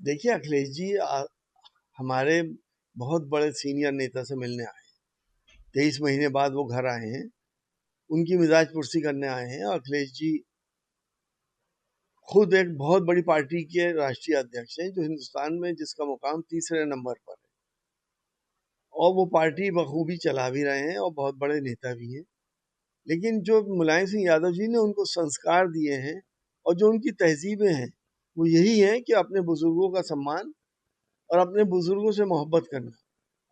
देखिए अखिलेश जी हमारे बहुत बड़े सीनियर नेता से मिलने आए हैं। 23 महीने बाद वो घर आए हैं, उनकी मिजाज पुरसी करने आए हैं। और अखिलेश जी खुद एक बहुत बड़ी पार्टी के राष्ट्रीय अध्यक्ष हैं, जो हिंदुस्तान में जिसका मुकाम तीसरे नंबर पर है, और वो पार्टी बखूबी चला भी रहे हैं और बहुत बड़े नेता भी हैं। लेकिन जो मुलायम सिंह यादव जी ने उनको संस्कार दिए हैं और जो उनकी तहजीबें हैं, वो यही हैं कि अपने बुजुर्गों का सम्मान और अपने बुजुर्गों से मोहब्बत करना।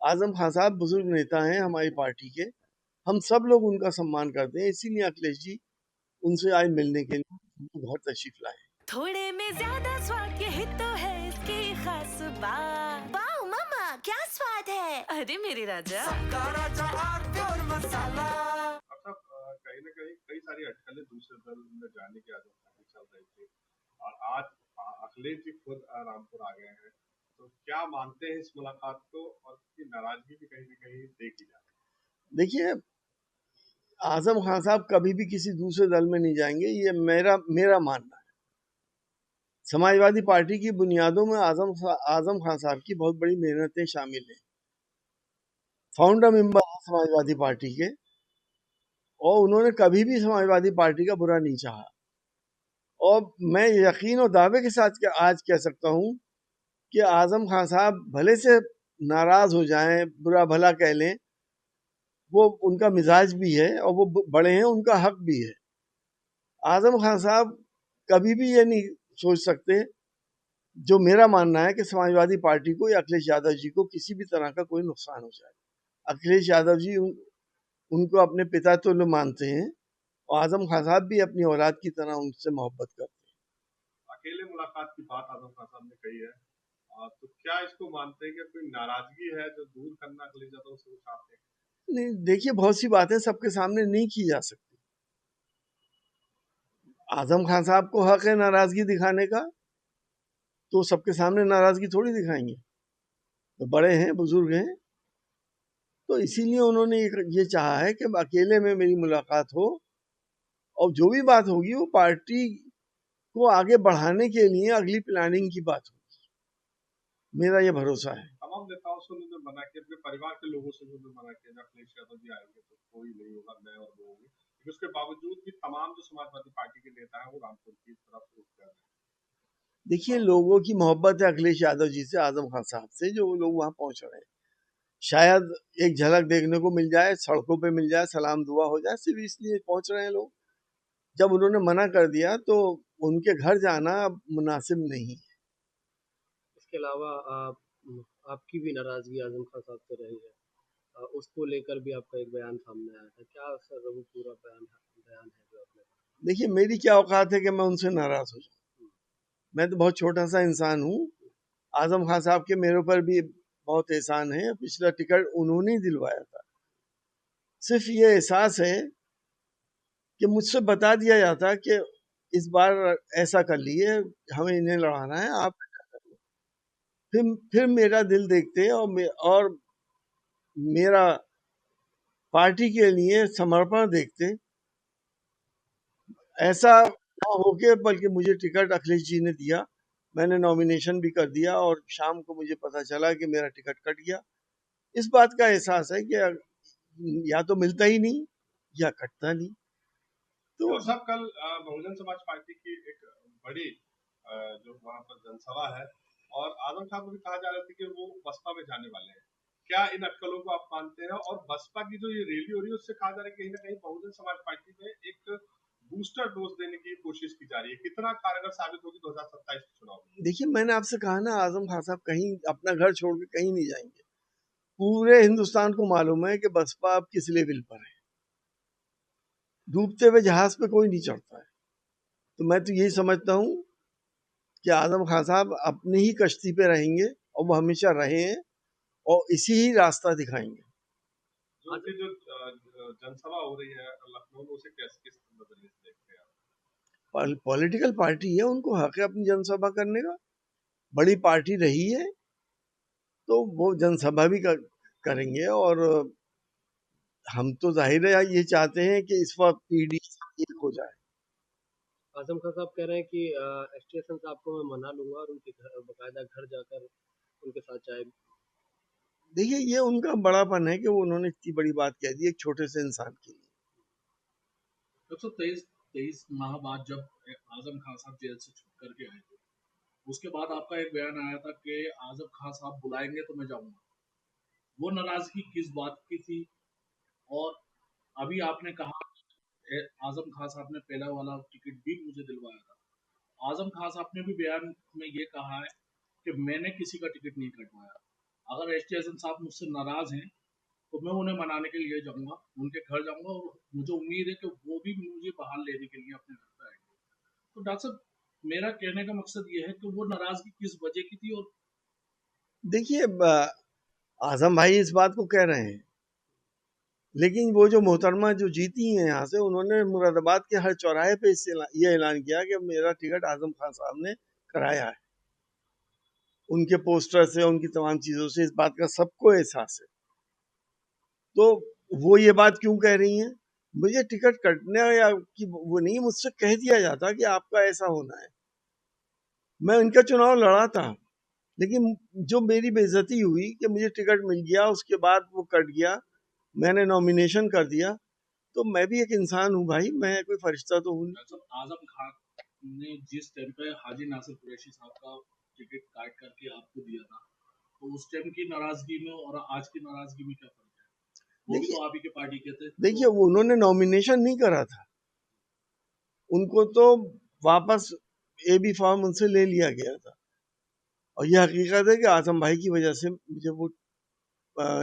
आजम खान साहब बुजुर्ग नेता हैं हमारी पार्टी के, हम सब लोग उनका सम्मान करते हैं, इसीलिए अखिलेश जी उनसे आज मिलने के लिए उनके घर तशरीफ लाए। थोड़े में ज्यादा स्वाद यही तो है इसकी खास बात। वाओ मामा क्या स्वाद है। अरे मेरे राजा मसाला। मतलब कहीं न कहीं कई सारी अटकलें दूसरे दल में जाने की आदत में चल रही थी और आज अखिलेश जी खुद रामपुर आ गए हैं। तो क्या मानते हैं इस मुलाकात को और उसकी नाराजगी भी कहीं न कहीं देखी जा रही है? देखिए, आजम खान साहब कभी भी किसी दूसरे दल में नहीं जाएंगे, ये मेरा मेरा मानना है। समाजवादी पार्टी की बुनियादों में आजम खान साहब की बहुत बड़ी मेहनतें शामिल हैं। फाउंडर मेंबर हैं समाजवादी पार्टी के, और उन्होंने कभी भी समाजवादी पार्टी का बुरा नहीं चाहा। और मैं यकीन और दावे के साथ आज कह सकता हूँ कि आजम खान साहब भले से नाराज हो जाएं, बुरा भला कह लें, वो उनका मिजाज भी है और वो बड़े हैं, उनका हक भी है। आजम खान साहब कभी भी ये नहीं सोच सकते, जो मेरा मानना है, कि समाजवादी पार्टी को या अखिलेश यादव जी को किसी भी तरह का कोई नुकसान हो जाए। अखिलेश यादव जी उनको अपने पिता तुल्य मानते हैं, और आजम खान साहब भी अपनी औलाद की तरह उनसे मोहब्बत करते हैं। अकेले मुलाकात की बात आजम खान साहब ने कही है। तो क्या इसको मानते हैं कि कोई नाराजगी है जो दूर करना अखिलेश यादव से वो चाहते हैं? नहीं, देखिए बहुत सी बातें सबके सामने नहीं की जा सकती। आजम खान साहब को हक है नाराजगी दिखाने का, तो सबके सामने नाराजगी थोड़ी दिखाएंगे। तो बड़े हैं, बुजुर्ग हैं, तो इसीलिए उन्होंने ये चाहा है कि अकेले में मेरी मुलाकात हो, और जो भी बात होगी वो पार्टी को आगे बढ़ाने के लिए अगली प्लानिंग की बात होगी। मेरा ये भरोसा है। तमाम नेताओं से उन्होंने मना किया, अपने परिवार के लोगों से भी उन्होंने मना किया, अखिलेश यादव जी आएंगे तो कोई नहीं होगा, मैं और वो होंगे। लेकिन उसके बावजूद भी तमाम जो समाजवादी पार्टी के नेता हैं वो रामपुर की तरफ रुख कर रहे देखिए, लोगों की मोहब्बत है अखिलेश यादव जी से, आजम खान साहब से, जो लोग वहां पहुंच रहे हैं। शायद एक झलक देखने को मिल जाए, सड़कों पे मिल जाए, सलाम दुआ हो जाए, सिर्फ इसलिए पहुंच रहे हैं लोग। जब उन्होंने मना कर दिया तो उनके घर जाना मुनासिब नहीं है। इसके अलावा आपकी भी नाराजगी आजम खान साहब से रही है। उसको लेकर भी आपका एक बयान सामने आया था। क्या सर वो पूरा बयान है जो आपने कहा? देखिए, मेरी क्या औकात है कि मैं उनसे नाराज हो जाऊं। मैं तो बहुत छोटा सा इंसान हूँ। आजम खान साहब के मेरे ऊपर भी बहुत एहसान है, पिछला टिकट उन्होंने ही दिलवाया था। सिर्फ ये एहसास है कि मुझसे बता दिया जाता कि इस बार ऐसा कर लिए, हमें इन्हें लड़ाना है, आप फिर मेरा दिल देखते और मेरा पार्टी के लिए समर्पण देखते। ऐसा ना हो के, बल्कि मुझे टिकट अखिलेश जी ने दिया, मैंने नॉमिनेशन भी कर दिया, और शाम को मुझे पता चला कि मेरा टिकट कट गया। इस बात का एहसास है कि या तो मिलता ही नहीं या कटता नहीं। तो हैं। सब कल बहुजन समाज पार्टी की एक बड़ी जो वहाँ पर जनसभा है और आजम खान को भी कहा जा रहा था कि वो बसपा में जाने वाले हैं। क्या इन अटकलों को आप मानते हैं? और बसपा की जो ये रैली हो रही है उससे कहा जा रहा है कहीं ना कहीं बहुजन समाज पार्टी में एक बूस्टर डोज देने की कोशिश की जा रही है। कितना कारगर साबित होगी 2027 के चुनाव में? देखिए, मैंने आपसे कहा ना, आजम खान साहब कहीं अपना घर छोड़ के कहीं नहीं जाएंगे। पूरे हिंदुस्तान को मालूम है कि बसपा अब किस लेवल पर है। डूबते हुए जहाज पे कोई नहीं चढ़ता है। तो मैं तो यही समझता हूँ कि आजम खान साहब अपनी ही कश्ती पे रहेंगे, और वो हमेशा रहे हैं, और इसी ही रास्ता दिखाएंगे। जो उनकी जो जनसभा हो रही है लखनऊ में, उसे कैसे किस नजरिए से देखते हैं आप? पॉलिटिकल पार्टी है, उनको हक है अपनी जनसभा करने का। बड़ी पार्टी रही है तो वो जनसभा भी करेंगे। और हम तो जाहिर है ये चाहते हैं कि इस वक्त पीडी एक हो जाए। आजम खान साहब कह रहे हैं कि एसटीएसएन साहब को मैं मना लूंगा और उनके घर बकायदा घर जाकर उनके साथ चाय। देखिए, ये उनका बड़ापन है कि वो उन्होंने इतनी बड़ी बात कह दी एक छोटे से इंसान के लिए। 123 माह बाद जब आजम खान साहब जेल से छूट करके आए थे, उसके बाद आपका एक बयान आया था कि आजम खान साहब बुलाएंगे तो मैं जाऊंगा। वो नाराजगी किस बात की थी? और अभी आपने कहा आजम खान साहब ने पहला वाला टिकट भी मुझे दिलवाया था। आजम खान साहब ने भी बयान में ये कहा है कि मैंने किसी का टिकट नहीं कटवाया। अगर एसटीएसएन साहब मुझसे नाराज हैं तो मैं उन्हें मनाने के लिए जाऊंगा, उनके घर जाऊंगा और मुझे उम्मीद है कि वो भी मुझे बाहर लेने के लिए अपने घर पे आएंगे। तो डॉक्टर साहब, मेरा कहने का मकसद ये है कि वो नाराजगी किस वजह की थी? और देखिए, आजम भाई इस बात को कह रहे हैं, लेकिन वो जो मोहतरमा जो जीती हैं यहाँ से, उन्होंने मुरादाबाद के हर चौराहे पे ये ऐलान किया कि मेरा टिकट आजम खान साहब ने कराया है। उनके पोस्टर से, उनकी तमाम चीजों से इस बात का सबको एहसास है। तो वो ये बात क्यों कह रही हैं? मुझे टिकट कटने या कि वो नहीं, मुझसे कह दिया जाता कि आपका ऐसा होना है। मैं इनका चुनाव लड़ा था, लेकिन जो मेरी बेइज्जती हुई कि मुझे टिकट मिल गया, उसके बाद वो कट गया, मैंने नॉमिनेशन कर दिया, तो मैं भी एक इंसान हूँ भाई, मैं कोई फरिश्ता तो हूँ नहीं। डॉक्टर साहब, आजम खान ने जिस टाइम पे हाजी नासिर कुरैशी साहब का टिकट काट करके आपको दिया था, तो उस टाइम की नाराजगी में और आज की नाराजगी में क्या फर्क है? वो भी तो आप ही के पार्टी के थे। देखिए, वो उन्होंने नॉमिनेशन नहीं करा था, उनको तो वापस AB फॉर्म उनसे ले लिया गया था, और ये हकीकत है कि आजम भाई की वजह से मुझे वो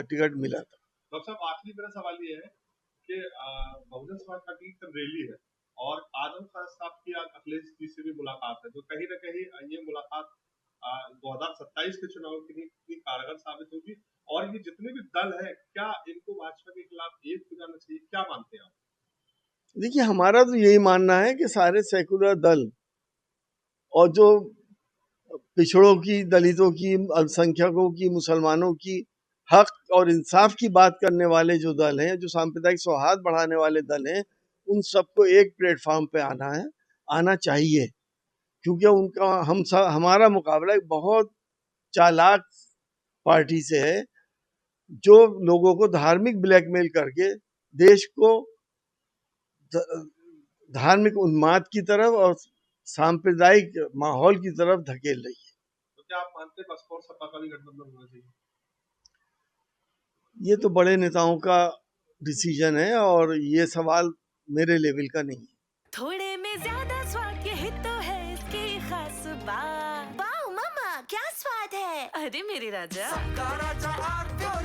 टिकट मिला था। डॉक्टर साहब, आखिरी मेरा सवाल ये है कि बहुजन समाज पार्टी की कल रैली है और आजम खान साहब की आज अखिलेश जी से भी मुलाकात है, तो कहीं ना कहीं ये मुलाकात 2027 के चुनाव के लिए कितनी कारगर साबित होगी? और ये जितने भी दल है, क्या इनको भाजपा के खिलाफ एक हो जाना चाहिए? क्या मानते हैं आप? देखिए, हमारा तो यही मानना है कि सारे सेकुलर दल और जो पिछड़ों की, दलितों की, अल्पसंख्यकों की, मुसलमानों की हक और इंसाफ की बात करने वाले जो दल हैं, जो सांप्रदायिक सौहार्द बढ़ाने वाले दल हैं, उन सबको एक प्लेटफॉर्म पे आना है, आना चाहिए, क्योंकि उनका हमारा मुकाबला एक बहुत चालाक पार्टी से है, जो लोगों को धार्मिक ब्लैकमेल करके देश को धार्मिक उन्माद की तरफ और सांप्रदायिक माहौल की तरफ धकेल रही है। तो क्या आप मानते हैं बसपा और सपा का भी गठबंधन होना चाहिए? ये तो बड़े नेताओं का डिसीजन है और ये सवाल मेरे लेवल का नहीं है। थोड़े में ज्यादा स्वाद, यही तो है इसकी खास बात। वाओ मम्मा, क्या स्वाद है! अरे मेरे राजा, सबका राजा आर प्योर